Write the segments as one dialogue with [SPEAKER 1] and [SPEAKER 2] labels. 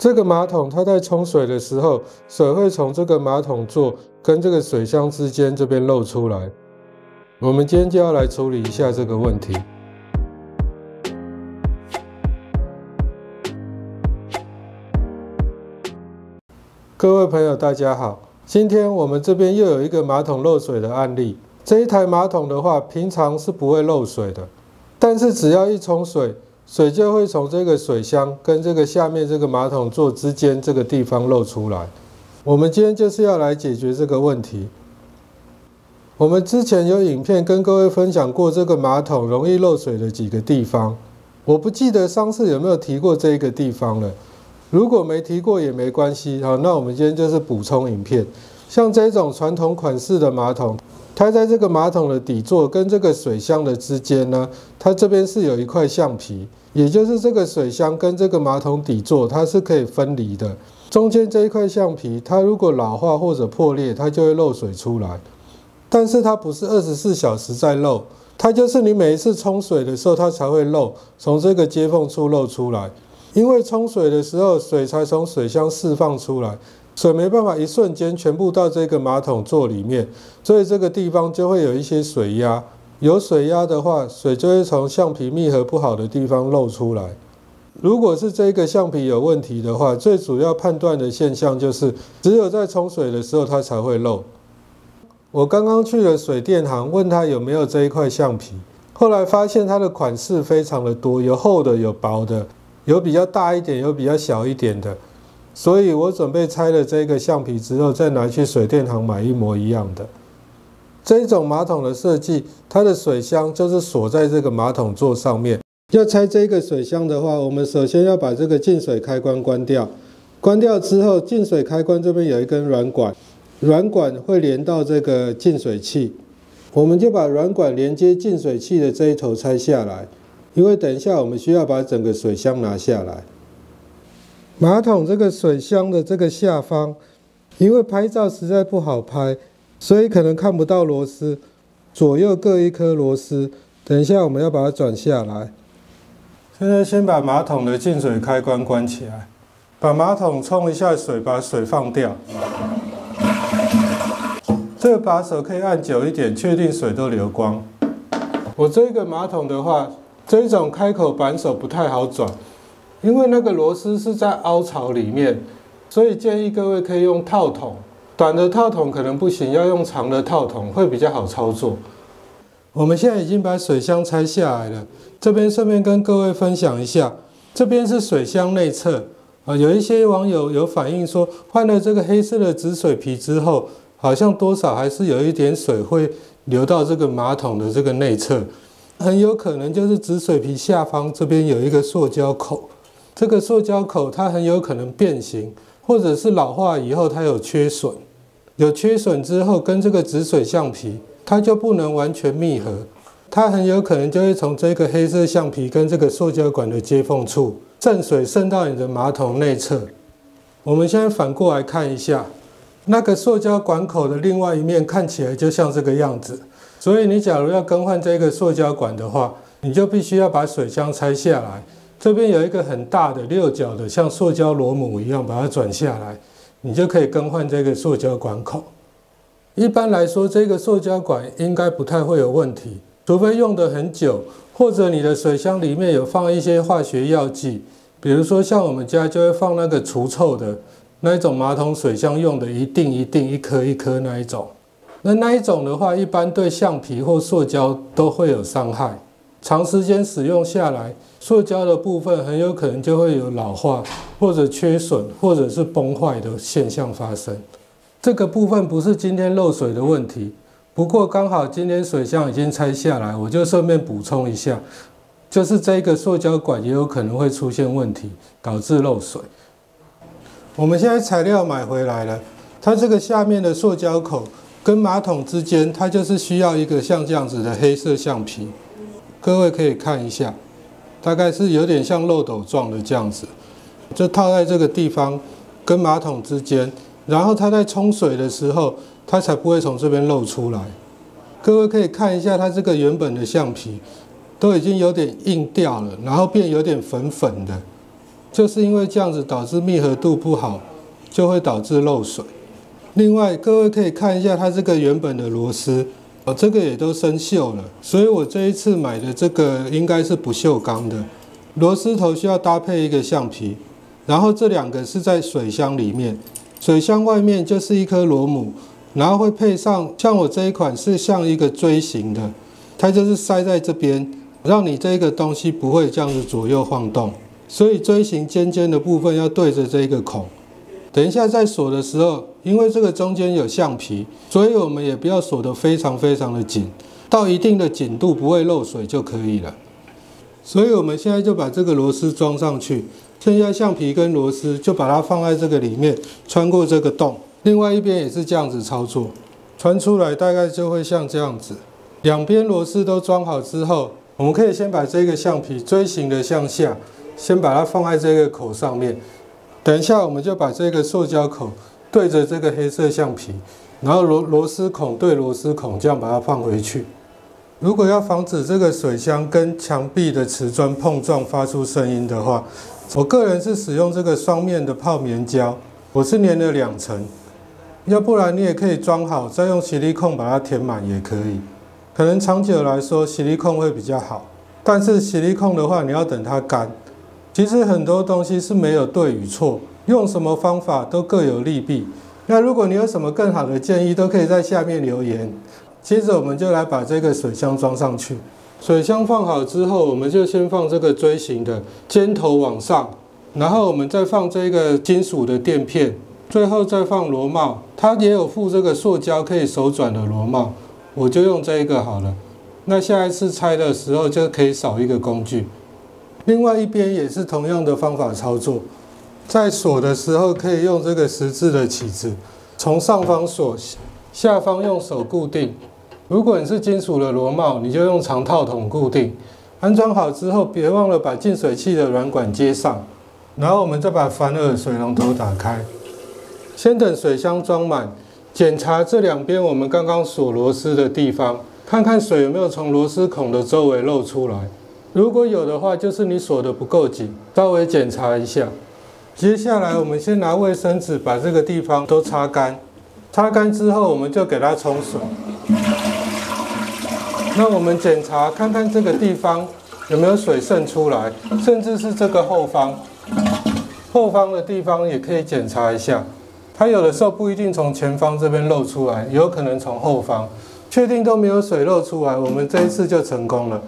[SPEAKER 1] 这个马桶它在冲水的时候，水会从这个马桶座跟这个水箱之间这边漏出来。我们今天就要来处理一下这个问题。各位朋友大家好，今天我们这边又有一个马桶漏水的案例。这一台马桶的话，平常是不会漏水的，但是只要一冲水，水就会从这个水箱跟这个下面这个马桶座之间这个地方漏出来。我们今天就是要来解决这个问题。我们之前有影片跟各位分享过这个马桶容易漏水的几个地方，我不记得上次有没有提过这一个地方了。如果没提过也没关系，好，那我们今天就是补充影片。像这种传统款式的马桶，它在这个马桶的底座跟这个水箱的之间呢，它这边是有一块橡皮，也就是这个水箱跟这个马桶底座它是可以分离的。中间这一块橡皮，它如果老化或者破裂，它就会漏水出来。但是它不是24小时在漏，它就是你每一次冲水的时候，它才会漏，从这个接缝处漏出来。因为冲水的时候，水才从水箱释放出来，水没办法一瞬间全部到这个马桶座里面，所以这个地方就会有一些水压。有水压的话，水就会从橡皮密合不好的地方漏出来。如果是这个橡皮有问题的话，最主要判断的现象就是只有在冲水的时候它才会漏。我刚刚去了水电行，问他有没有这一块橡皮，后来发现它的款式非常的多，有厚的有薄的，有比较大一点有比较小一点的，所以我准备拆了这个橡皮之后再拿去水电行买一模一样的。这种马桶的设计，它的水箱就是锁在这个马桶座上面。要拆这个水箱的话，我们首先要把这个进水开关关掉，关掉之后进水开关这边有一根软管，软管会连到这个净水器，我们就把软管连接净水器的这一头拆下来，因为等一下我们需要把整个水箱拿下来。马桶这个水箱的这个下方，因为拍照实在不好拍，所以可能看不到螺丝，左右各一颗螺丝，等一下我们要把它转下来。现在先把马桶的进水开关关起来，把马桶冲一下水，把水放掉。这个把手可以按久一点，确定水都流光。我这个马桶的话，这种开口扳手不太好转，因为那个螺丝是在凹槽里面，所以建议各位可以用套筒。短的套筒可能不行，要用长的套筒会比较好操作。我们现在已经把水箱拆下来了，这边顺便跟各位分享一下，这边是水箱内侧有一些网友有反映说，换了这个黑色的止水皮之后，好像多少还是有一点水会流到这个马桶的这个内侧，很有可能就是止水皮下方这边有一个塑胶口，这个塑胶口它很有可能变形，或者是老化以后它有缺损，有缺损之后跟这个止水橡皮它就不能完全密合，它很有可能就会从这个黑色橡皮跟这个塑胶管的接缝处渗水渗到你的马桶内侧。我们现在反过来看一下，那个塑胶管口的另外一面看起来就像这个样子，所以你假如要更换这个塑胶管的话，你就必须要把水箱拆下来，这边有一个很大的六角的像塑胶螺母一样把它转下来，你就可以更换这个塑胶管口。一般来说，这个塑胶管应该不太会有问题，除非用得很久，或者你的水箱里面有放一些化学药剂，比如说像我们家就会放那个除臭的那一种马桶水箱用的一定一颗一颗那一种，那一种的话，一般对橡皮或塑胶都会有伤害，长时间使用下来，塑胶的部分很有可能就会有老化或者缺损或者是崩坏的现象发生。这个部分不是今天漏水的问题，不过刚好今天水箱已经拆下来，我就顺便补充一下，就是这个塑胶管也有可能会出现问题，导致漏水。我们现在材料买回来了，它这个下面的塑胶口跟马桶之间，它就是需要一个像这样子的黑色橡皮，各位可以看一下，大概是有点像漏斗状的这样子，就套在这个地方跟马桶之间，然后它在冲水的时候，它才不会从这边漏出来。各位可以看一下，它这个原本的橡皮都已经有点硬掉了，然后变有点粉粉的。就是因为这样子导致密合度不好，就会导致漏水。另外，各位可以看一下它这个原本的螺丝，这个也都生锈了，所以我这一次买的这个应该是不锈钢的。螺丝头需要搭配一个橡皮，然后这两个是在水箱里面，水箱外面就是一颗螺母，然后会配上像我这一款是像一个锥形的，它就是塞在这边，让你这个东西不会这样子左右晃动，所以锥形尖尖的部分要对着这个孔。等一下在锁的时候，因为这个中间有橡皮，所以我们也不要锁得非常的紧，到一定的紧度不会漏水就可以了。所以我们现在就把这个螺丝装上去，剩下橡皮跟螺丝就把它放在这个里面，穿过这个洞。另外一边也是这样子操作，穿出来大概就会像这样子。两边螺丝都装好之后，我们可以先把这个橡皮锥形的向下，先把它放在这个口上面。等一下我们就把这个塑胶口对着这个黑色橡皮，然后螺丝孔对螺丝孔，这样把它放回去。如果要防止这个水箱跟墙壁的瓷砖碰撞发出声音的话，我个人是使用这个双面的泡棉胶，我是粘了2层，要不然你也可以装好，再用矽利康把它填满也可以。可能长久来说，矽利康会比较好，但是矽利康的话，你要等它干。其实很多东西是没有对与错，用什么方法都各有利弊。那如果你有什么更好的建议，都可以在下面留言。接着我们就来把这个水箱装上去。水箱放好之后，我们就先放这个锥形的，尖头往上，然后我们再放这个金属的垫片，最后再放螺帽。它也有附这个塑胶可以手转的螺帽，我就用这一个好了。那下一次拆的时候就可以少一个工具。另外一边也是同样的方法操作，在锁的时候可以用这个十字的起子，从上方锁，下方用手固定。如果你是金属的螺帽，你就用长套筒固定。安装好之后，别忘了把进水器的软管接上，然后我们再把凡尔水龙头打开。先等水箱装满，检查这两边我们刚刚锁螺丝的地方，看看水有没有从螺丝孔的周围漏出来。如果有的话，就是你锁得不够紧，稍微检查一下。接下来我们先拿卫生纸把这个地方都擦干，擦干之后我们就给它冲水。那我们检查看看这个地方有没有水渗出来，甚至是这个后方的地方也可以检查一下。它有的时候不一定从前方这边漏出来，有可能从后方。确定都没有水漏出来，我们这一次就成功了。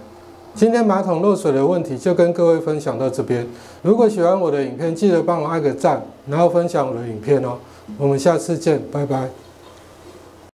[SPEAKER 1] 今天马桶漏水的问题就跟各位分享到这边。如果喜欢我的影片，记得帮我按个赞，然后分享我的影片哦。我们下次见，拜拜。